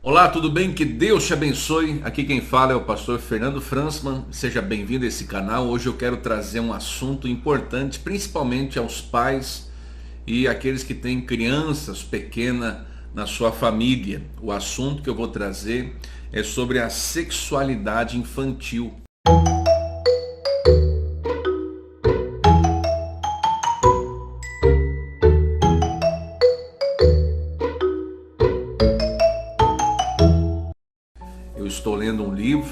Olá, tudo bem? Que Deus te abençoe. Aqui quem fala é o pastor Fernando Fransman. Seja bem-vindo a esse canal. Hoje eu quero trazer um assunto importante, principalmente aos pais e aqueles que têm crianças pequenas na sua família. O assunto que eu vou trazer é sobre a sexualidade infantil. Eu estou lendo um livro,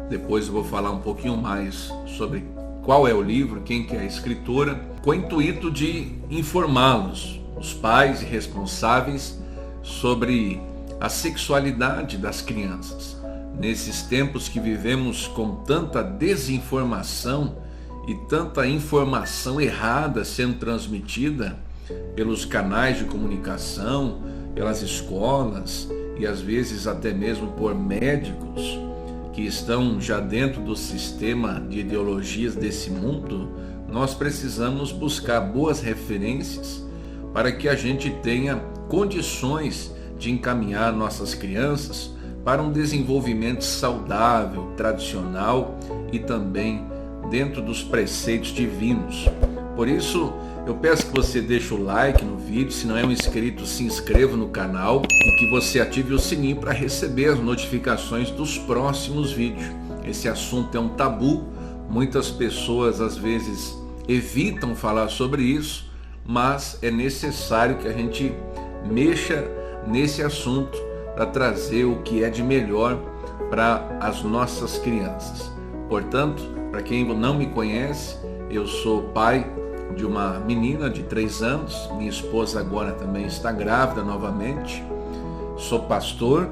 depois eu vou falar um pouquinho mais sobre qual é o livro, quem que é a escritora, com o intuito de informá-los, os pais e responsáveis, sobre a sexualidade das crianças. Nesses tempos que vivemos com tanta desinformação e tanta informação errada sendo transmitida pelos canais de comunicação, pelas escolas, e às vezes até mesmo por médicos que estão já dentro do sistema de ideologias desse mundo, nós precisamos buscar boas referências para que a gente tenha condições de encaminhar nossas crianças para um desenvolvimento saudável, tradicional e também dentro dos preceitos divinos. Por isso, eu peço que você deixe o like no vídeo, se não é um inscrito, se inscreva no canal e que você ative o sininho para receber as notificações dos próximos vídeos. Esse assunto é um tabu, muitas pessoas às vezes evitam falar sobre isso, mas é necessário que a gente mexa nesse assunto para trazer o que é de melhor para as nossas crianças. Portanto, para quem não me conhece, eu sou pai de uma menina de 3 anos, minha esposa agora também está grávida novamente, sou pastor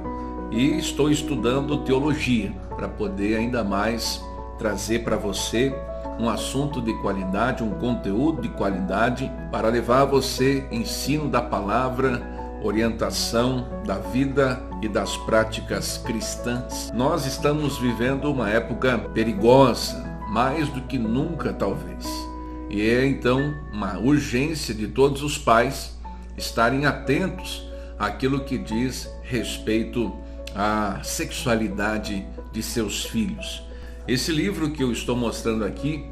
e estou estudando teologia para poder ainda mais trazer para você um assunto de qualidade, um conteúdo de qualidade para levar a você ensino da palavra, orientação da vida e das práticas cristãs. Nós estamos vivendo uma época perigosa, mais do que nunca talvez. E é então uma urgência de todos os pais estarem atentos àquilo que diz respeito à sexualidade de seus filhos. Esse livro que eu estou mostrando aqui,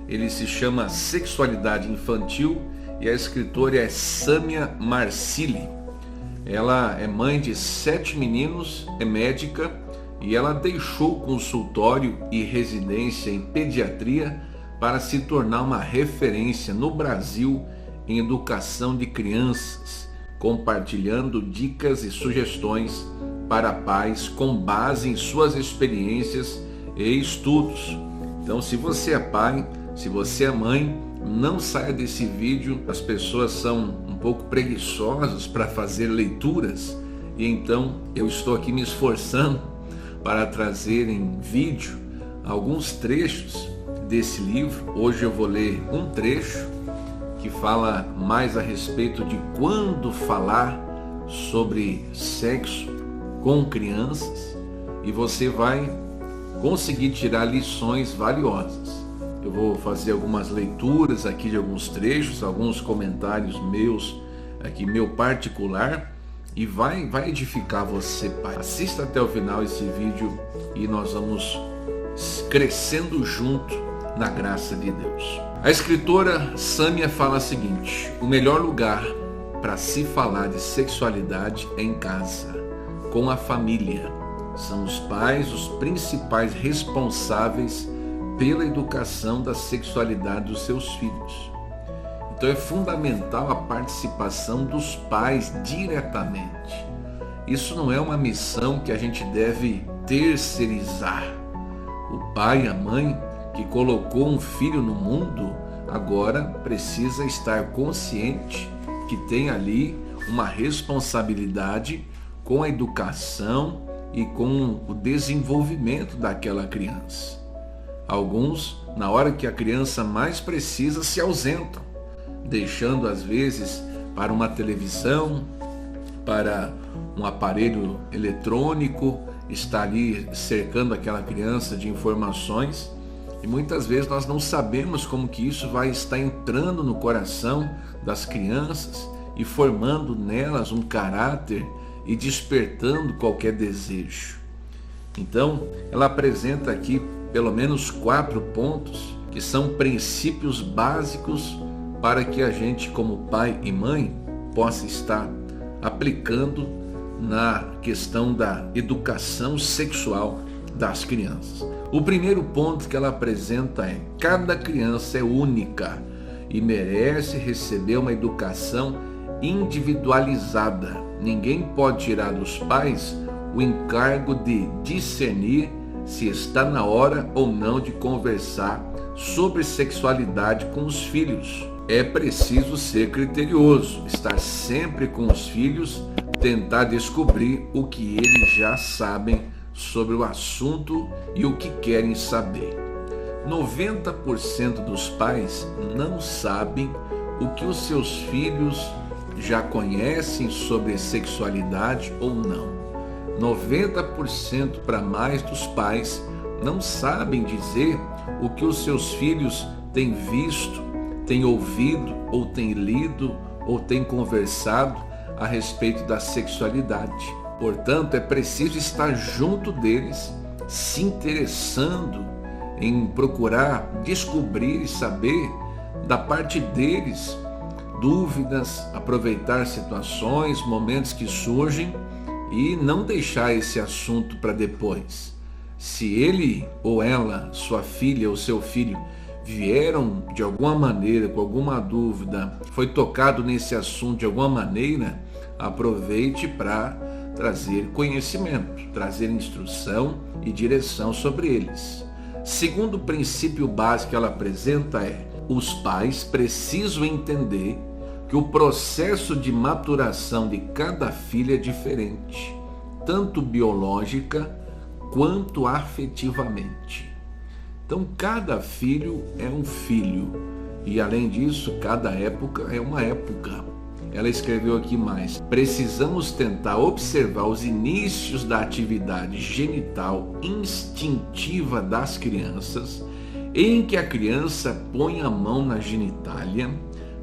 ele se chama Sexualidade Infantil e a escritora é Sâmia Marsili. Ela é mãe de 7 meninos, é médica e ela deixou consultório e residência em pediatria para se tornar uma referência no Brasil em educação de crianças, compartilhando dicas e sugestões para pais com base em suas experiências e estudos. Então, se você é pai, se você é mãe, não saia desse vídeo. As pessoas são um pouco preguiçosas para fazer leituras e então eu estou aqui me esforçando para trazer em vídeo alguns trechos desse livro. Hoje eu vou ler um trecho que fala mais a respeito de quando falar sobre sexo com crianças e você vai conseguir tirar lições valiosas. Eu vou fazer algumas leituras aqui de alguns trechos, alguns comentários meus, aqui meu particular, e vai edificar você, pai. Assista até o final esse vídeo e nós vamos crescendo junto na graça de Deus. A escritora Sâmia fala o seguinte: o melhor lugar para se falar de sexualidade é em casa, com a família. São os pais os principais responsáveis pela educação da sexualidade dos seus filhos. Então é fundamental a participação dos pais diretamente. Isso não é uma missão que a gente deve terceirizar. O pai e a mãe que colocou um filho no mundo, agora precisa estar consciente que tem ali uma responsabilidade com a educação e com o desenvolvimento daquela criança. Alguns, na hora que a criança mais precisa, se ausentam, deixando às vezes para uma televisão, para um aparelho eletrônico, está ali cercando aquela criança de informações. E muitas vezes nós não sabemos como que isso vai estar entrando no coração das crianças e formando nelas um caráter e despertando qualquer desejo. Então, ela apresenta aqui pelo menos 4 pontos que são princípios básicos para que a gente, como pai e mãe, possa estar aplicando na questão da educação sexual das crianças. O primeiro ponto que ela apresenta é: cada criança é única e merece receber uma educação individualizada. Ninguém pode tirar dos pais o encargo de discernir se está na hora ou não de conversar sobre sexualidade com os filhos. É preciso ser criterioso, estar sempre com os filhos, tentar descobrir o que eles já sabem sobre o assunto e o que querem saber. 90% dos pais não sabem o que os seus filhos já conhecem sobre sexualidade ou não. 90% para mais dos pais não sabem dizer o que os seus filhos têm visto, têm ouvido, ou têm lido, ou têm conversado a respeito da sexualidade. Portanto, é preciso estar junto deles, se interessando em procurar descobrir e saber da parte deles dúvidas, aproveitar situações, momentos que surgem e não deixar esse assunto para depois. Se ele ou ela, sua filha ou seu filho, vieram de alguma maneira, com alguma dúvida, foi tocado nesse assunto de alguma maneira, aproveite para trazer conhecimento, trazer instrução e direção sobre eles. Segundo princípio básico que ela apresenta é: os pais precisam entender que o processo de maturação de cada filho é diferente, tanto biológica quanto afetivamente. Então, cada filho é um filho e, além disso, cada época é uma época. Ela escreveu aqui mais: precisamos tentar observar os inícios da atividade genital instintiva das crianças, em que a criança põe a mão na genitália.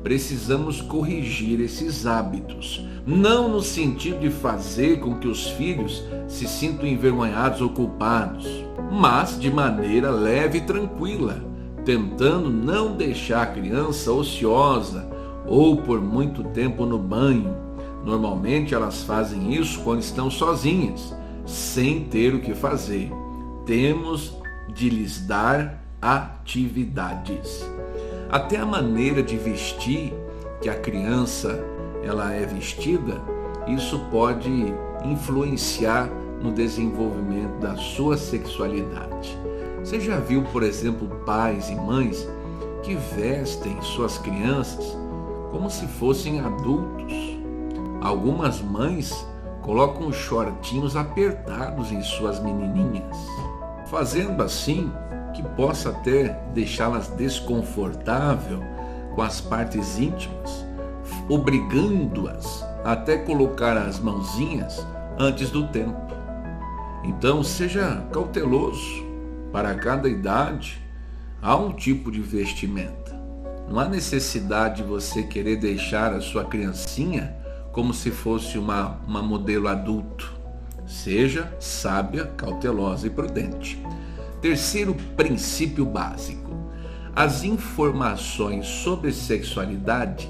Precisamos corrigir esses hábitos, não no sentido de fazer com que os filhos se sintam envergonhados ou culpados, mas de maneira leve e tranquila, tentando não deixar a criança ociosa ou por muito tempo no banho. Normalmente elas fazem isso quando estão sozinhas, sem ter o que fazer. Temos de lhes dar atividades. Até a maneira de vestir que a criança ela é vestida, isso pode influenciar no desenvolvimento da sua sexualidade. Você já viu, por exemplo, pais e mães que vestem suas crianças como se fossem adultos? Algumas mães colocam os shortinhos apertados em suas menininhas, fazendo assim que possa até deixá-las desconfortável com as partes íntimas, obrigando-as até colocar as mãozinhas antes do tempo. Então, seja cauteloso. Para cada idade há um tipo de vestimenta. Não há necessidade de você querer deixar a sua criancinha como se fosse uma modelo adulto. Seja sábia, cautelosa e prudente. Terceiro princípio básico: as informações sobre sexualidade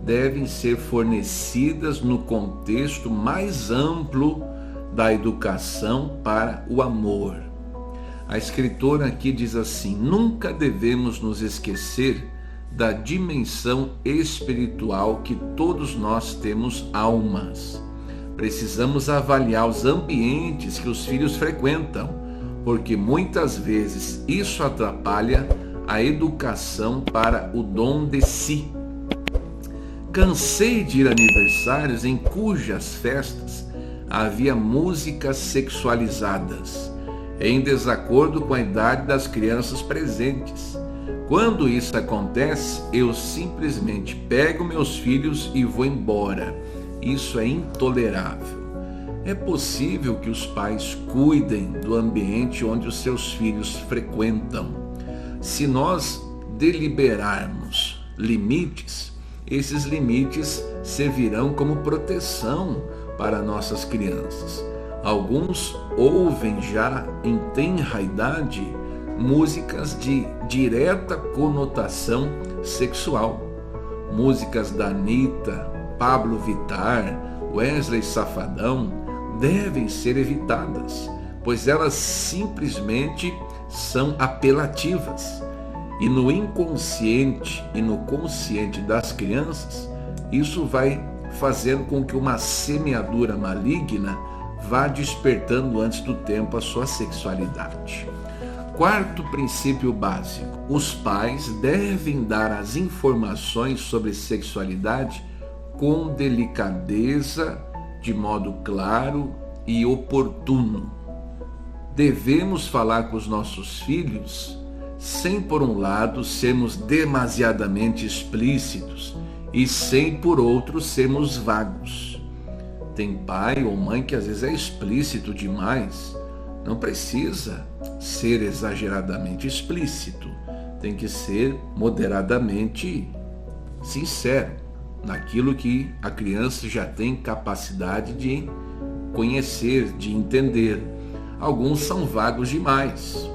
devem ser fornecidas no contexto mais amplo da educação para o amor. A escritora aqui diz assim: nunca devemos nos esquecer da dimensão espiritual que todos nós temos almas. Precisamos avaliar os ambientes que os filhos frequentam, porque muitas vezes isso atrapalha a educação para o dom de si. Cansei de ir a aniversários em cujas festas havia músicas sexualizadas, em desacordo com a idade das crianças presentes. Quando isso acontece, eu simplesmente pego meus filhos e vou embora. Isso é intolerável. É possível que os pais cuidem do ambiente onde os seus filhos frequentam. Se nós deliberarmos limites, esses limites servirão como proteção para nossas crianças. Alguns ouvem já em tenra idade músicas de direta conotação sexual. Músicas da Anitta, Pablo Vittar, Wesley Safadão devem ser evitadas, pois elas simplesmente são apelativas. E no inconsciente e no consciente das crianças, isso vai fazendo com que uma semeadura maligna vá despertando antes do tempo a sua sexualidade. Quarto princípio básico: os pais devem dar as informações sobre sexualidade com delicadeza, de modo claro e oportuno. Devemos falar com os nossos filhos sem, por um lado, sermos demasiadamente explícitos e sem, por outro, sermos vagos. Tem pai ou mãe que às vezes é explícito demais. Não precisa ser exageradamente explícito. Tem que ser moderadamente sincero naquilo que a criança já tem capacidade de conhecer, de entender. Alguns são vagos demais.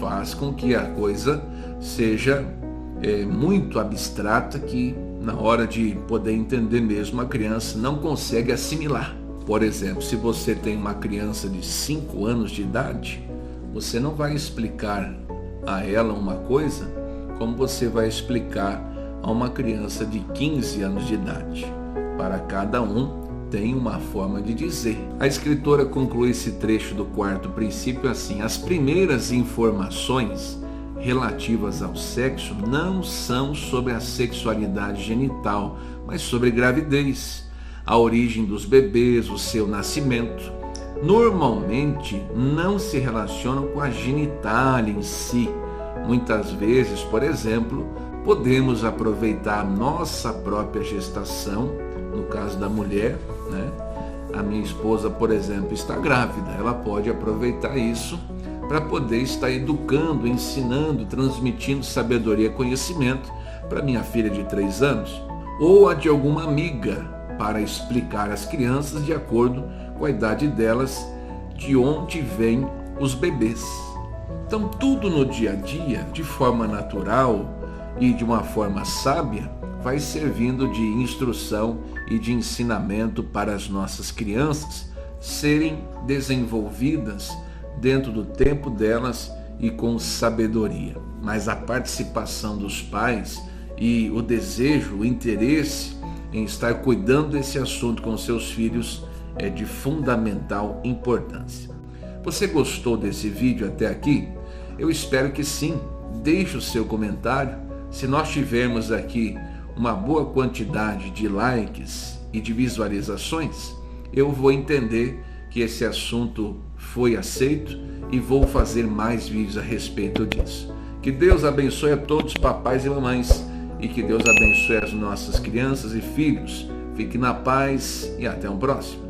Faz com que a coisa seja muito abstrata, que na hora de poder entender mesmo, a criança não consegue assimilar. Por exemplo, se você tem uma criança de 5 anos de idade, você não vai explicar a ela uma coisa como você vai explicar a uma criança de 15 anos de idade. Para cada um tem uma forma de dizer. A escritora conclui esse trecho do quarto princípio assim: as primeiras informações relativas ao sexo não são sobre a sexualidade genital, mas sobre gravidez, a origem dos bebês, o seu nascimento. Normalmente não se relacionam com a genitália em si. Muitas vezes, por exemplo, podemos aproveitar a nossa própria gestação, no caso da mulher, né? A minha esposa, por exemplo, está grávida, ela pode aproveitar isso para poder estar educando, ensinando, transmitindo sabedoria e conhecimento para minha filha de 3 anos, ou a de alguma amiga, para explicar às crianças, de acordo com a idade delas, de onde vêm os bebês. Então, tudo no dia a dia, de forma natural e de uma forma sábia, vai servindo de instrução e de ensinamento para as nossas crianças serem desenvolvidas dentro do tempo delas e com sabedoria. Mas a participação dos pais e o desejo, o interesse em estar cuidando desse assunto com seus filhos é de fundamental importância. Você gostou desse vídeo até aqui? Eu espero que sim. Deixe o seu comentário. Se nós tivermos aqui uma boa quantidade de likes e de visualizações, eu vou entender que esse assunto foi aceito e vou fazer mais vídeos a respeito disso. Que Deus abençoe a todos, papais e mamães, e que Deus abençoe as nossas crianças e filhos. Fique na paz e até o próximo.